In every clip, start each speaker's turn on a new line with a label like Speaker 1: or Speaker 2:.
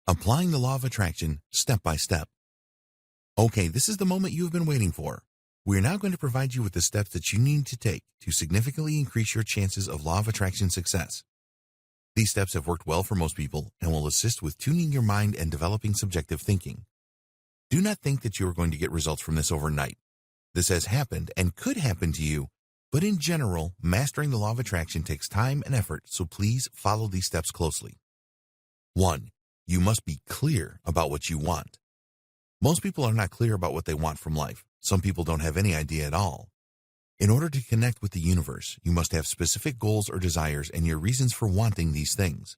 Speaker 1: Applying the law of attraction step by step. Okay, this is the moment you have been waiting for. We are now going to provide you with the steps that you need to take to significantly increase your chances of law of attraction success. These steps have worked well for most people and will assist with tuning your mind and developing subjective thinking. Do not think that you are going to get results from this overnight. This has happened and could happen to you, but in general, mastering the law of attraction takes time and effort, so please follow these steps closely. 1. You must be clear about what you want. Most people are not clear about what they want from life. Some people don't have any idea at all. In order to connect with the universe, you must have specific goals or desires and your reasons for wanting these things.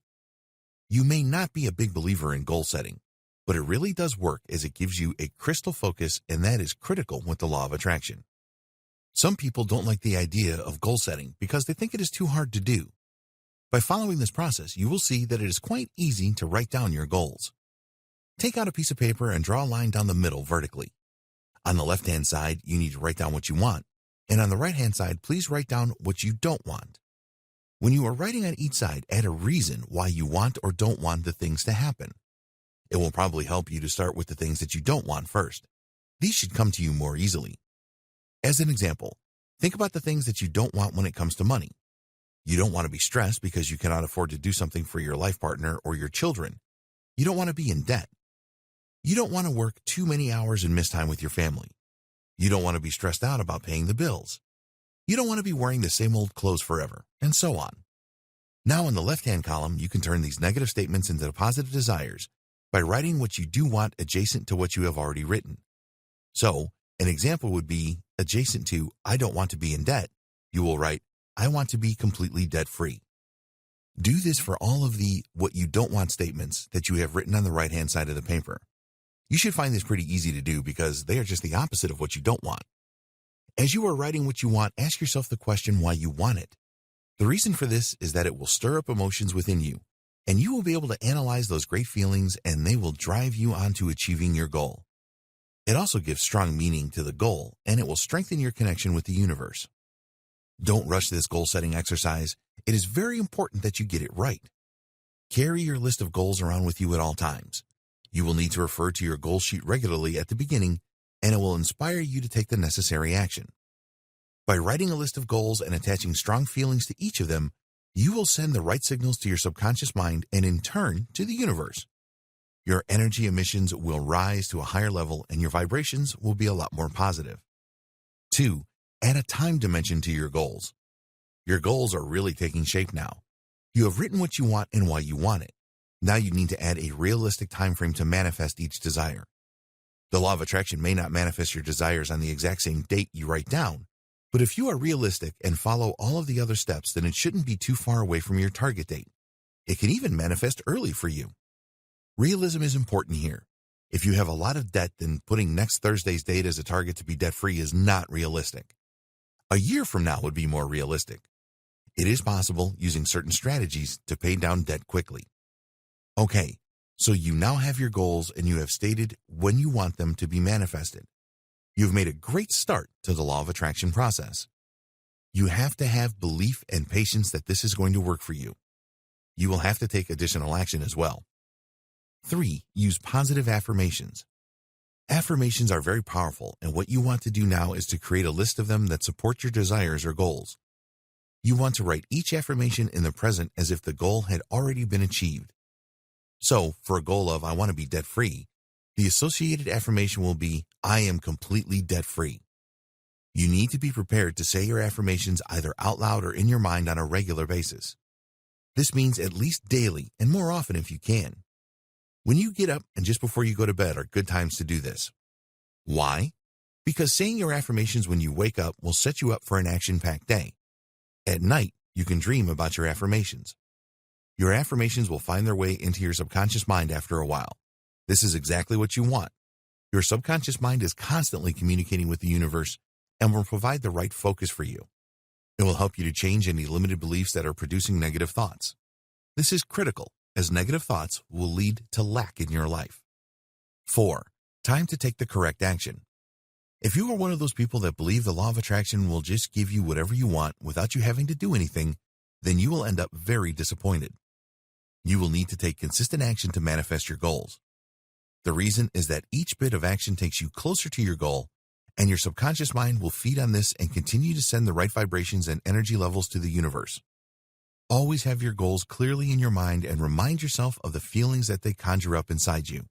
Speaker 1: You may not be a big believer in goal setting, but it really does work as it gives you a crystal focus, and that is critical with the law of attraction. Some people don't like the idea of goal setting because they think it is too hard to do. By following this process, you will see that it is quite easy to write down your goals. Take out a piece of paper and draw a line down the middle vertically. On the left-hand side, you need to write down what you want, and on the right-hand side, please write down what you don't want. When you are writing on each side, add a reason why you want or don't want the things to happen. It will probably help you to start with the things that you don't want first. These should come to you more easily. As an example, think about the things that you don't want when it comes to money. You don't want to be stressed because you cannot afford to do something for your life partner or your children. You don't want to be in debt. You don't want to work too many hours and miss time with your family. You don't want to be stressed out about paying the bills. You don't want to be wearing the same old clothes forever, and so on. Now in the left-hand column, you can turn these negative statements into positive desires by writing what you do want adjacent to what you have already written. So, an example would be adjacent to I don't want to be in debt. You will write, I want to be completely debt-free. Do this for all of the what you don't want statements that you have written on the right-hand side of the paper. You should find this pretty easy to do because they are just the opposite of what you don't want. As you are writing what you want, ask yourself the question why you want it. The reason for this is that it will stir up emotions within you, and you will be able to analyze those great feelings, and they will drive you on to achieving your goal. It also gives strong meaning to the goal, and it will strengthen your connection with the universe. Don't rush this goal-setting exercise. It is very important that you get it right. Carry your list of goals around with you at all times. You will need to refer to your goal sheet regularly at the beginning, and it will inspire you to take the necessary action. By writing a list of goals and attaching strong feelings to each of them, you will send the right signals to your subconscious mind and in turn to the universe. Your energy emissions will rise to a higher level and your vibrations will be a lot more positive. 2. Add a time dimension to your goals. Your goals are really taking shape now. You have written what you want and why you want it. Now you need to add a realistic time frame to manifest each desire. The law of attraction may not manifest your desires on the exact same date you write down, but if you are realistic and follow all of the other steps, then it shouldn't be too far away from your target date. It can even manifest early for you. Realism is important here. If you have a lot of debt, then putting next Thursday's date as a target to be debt-free is not realistic. A year from now would be more realistic. It is possible using certain strategies to pay down debt quickly. Okay, so you now have your goals and you have stated when you want them to be manifested. You've made a great start to the law of attraction process. You have to have belief and patience that this is going to work for you. You will have to take additional action as well. 3. Use positive affirmations. Affirmations are very powerful, and what you want to do now is to create a list of them that support your desires or goals. You want to write each affirmation in the present as if the goal had already been achieved. So, for a goal of I want to be debt-free, the associated affirmation will be I am completely debt-free. You need to be prepared to say your affirmations either out loud or in your mind on a regular basis. This means at least daily and more often if you can. When you get up and just before you go to bed are good times to do this. Why? Because saying your affirmations when you wake up will set you up for an action-packed day. At night, you can dream about your affirmations. Your affirmations will find their way into your subconscious mind after a while. This is exactly what you want. Your subconscious mind is constantly communicating with the universe and will provide the right focus for you. It will help you to change any limited beliefs that are producing negative thoughts. This is critical, as negative thoughts will lead to lack in your life. 4. Time to take the correct action. If you are one of those people that believe the law of attraction will just give you whatever you want without you having to do anything, then you will end up very disappointed. You will need to take consistent action to manifest your goals. The reason is that each bit of action takes you closer to your goal, and your subconscious mind will feed on this and continue to send the right vibrations and energy levels to the universe. Always have your goals clearly in your mind and remind yourself of the feelings that they conjure up inside you.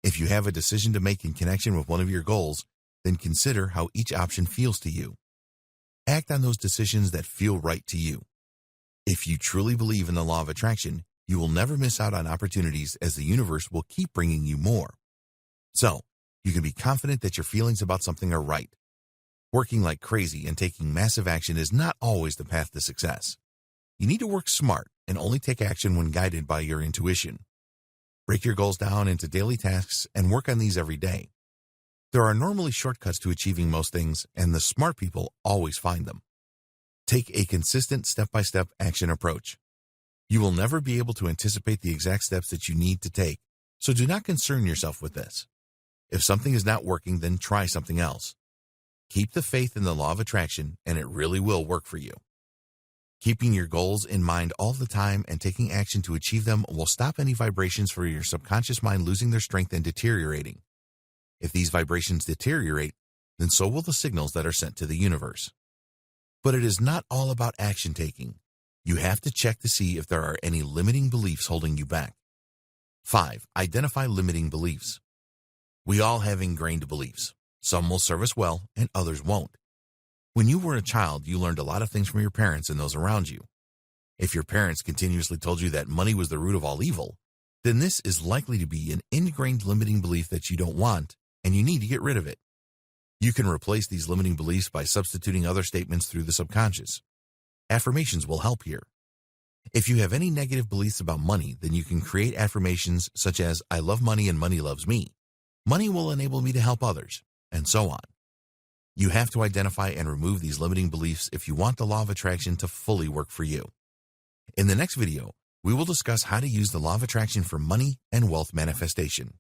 Speaker 1: If you have a decision to make in connection with one of your goals, then consider how each option feels to you. Act on those decisions that feel right to you. If you truly believe in the law of attraction, you will never miss out on opportunities as the universe will keep bringing you more. So, you can be confident that your feelings about something are right. Working like crazy and taking massive action is not always the path to success. You need to work smart and only take action when guided by your intuition. Break your goals down into daily tasks and work on these every day. There are normally shortcuts to achieving most things, and the smart people always find them. Take a consistent step-by-step action approach. You will never be able to anticipate the exact steps that you need to take, so do not concern yourself with this. If something is not working, then try something else. Keep the faith in the law of attraction, and it really will work for you. Keeping your goals in mind all the time and taking action to achieve them will stop any vibrations for your subconscious mind losing their strength and deteriorating. If these vibrations deteriorate, then so will the signals that are sent to the universe. But it is not all about action taking. You have to check to see if there are any limiting beliefs holding you back. 5. Identify limiting beliefs. We all have ingrained beliefs. Some will serve us well and others won't. When you were a child, you learned a lot of things from your parents and those around you. If your parents continuously told you that money was the root of all evil, then this is likely to be an ingrained limiting belief that you don't want, and you need to get rid of it. You can replace these limiting beliefs by substituting other statements through the subconscious. Affirmations will help here. If you have any negative beliefs about money, then you can create affirmations such as, I love money and money loves me. Money will enable me to help others, and so on. You have to identify and remove these limiting beliefs if you want the law of attraction to fully work for you. In the next video, we will discuss how to use the law of attraction for money and wealth manifestation.